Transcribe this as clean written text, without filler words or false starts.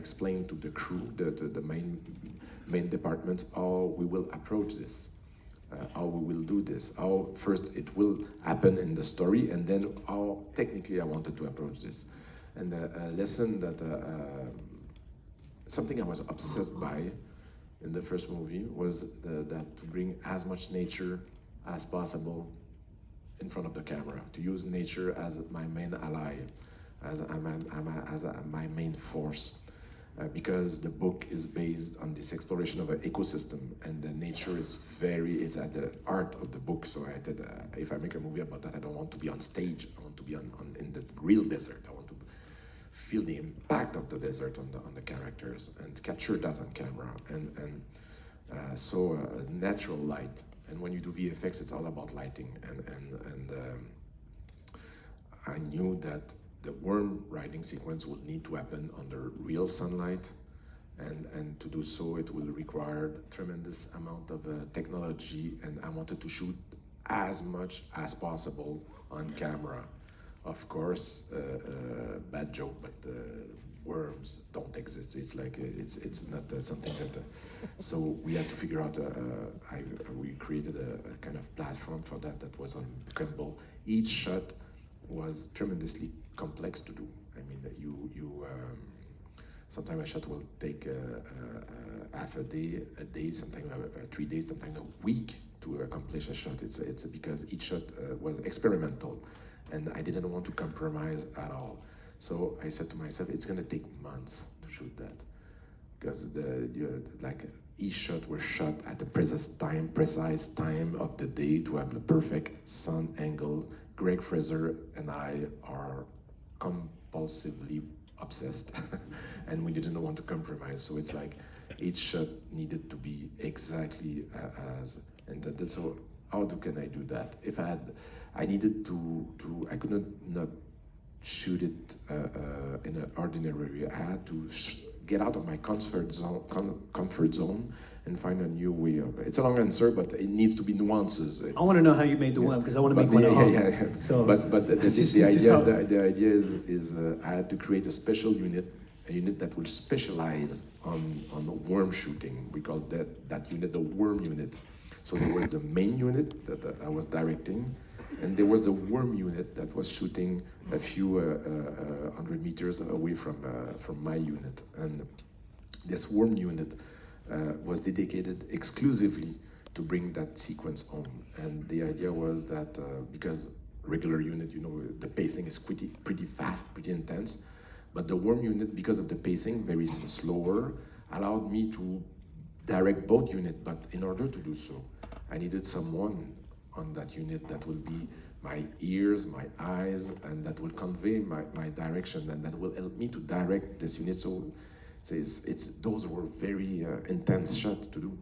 explain to the crew, the main departments, how we will approach this, how we will do this, how first it will happen in the story, and then how technically I wanted to approach this. And a lesson that, something I was obsessed by in the first movie was that to bring as much nature as possible in front of the camera, to use nature as my main ally, as my main force, because the book is based on this exploration of an ecosystem, and the nature is at the heart of the book. So I did, if I make a movie about that, I don't want to be on stage. I want to be in the real desert. I want to feel the impact of the desert on the characters and capture that on camera. And so natural light. And when you do VFX, it's all about lighting. And I knew that the worm riding sequence would need to happen under real sunlight, and to do so it will require tremendous amount of technology, and I wanted to shoot as much as possible on camera. Of course, bad joke, but worms don't exist. It's like it's not something that. So we had to figure out. We created a kind of platform for that was unbreakable. Each shot was tremendously complex to do. I mean, sometimes a shot will take half a day, sometimes 3 days, sometimes a week to accomplish a shot. It's because each shot was experimental, and I didn't want to compromise at all. So I said to myself, it's gonna take months to shoot that, because each shot was shot at the precise time of the day to have the perfect sun angle. Greg Fraser and I are compulsively obsessed, and we didn't want to compromise. So it's like each shot needed to be exactly and that's so. Can I do that? If I needed to, I could not shoot it in an ordinary way. I had to get out of my comfort zone and find a new way of it. It's a long answer, but it needs to be nuances. I want to know how you made the worm, because I want to make one at home. Yeah. So, but the idea is I had to create a special unit, a unit that will specialize on worm shooting. We call that unit the worm unit. So there was the main unit that I was directing, and there was the worm unit that was shooting a few 100 meters away from my unit. And this worm unit was dedicated exclusively to bring that sequence home. And the idea was that because regular unit, the pacing is pretty fast, pretty intense, but the worm unit, because of the pacing, very slower, allowed me to direct both units. But in order to do so, I needed someone on that unit that will be my ears, my eyes, and that will convey my direction, and that will help me to direct this unit. So those were very intense shots to do.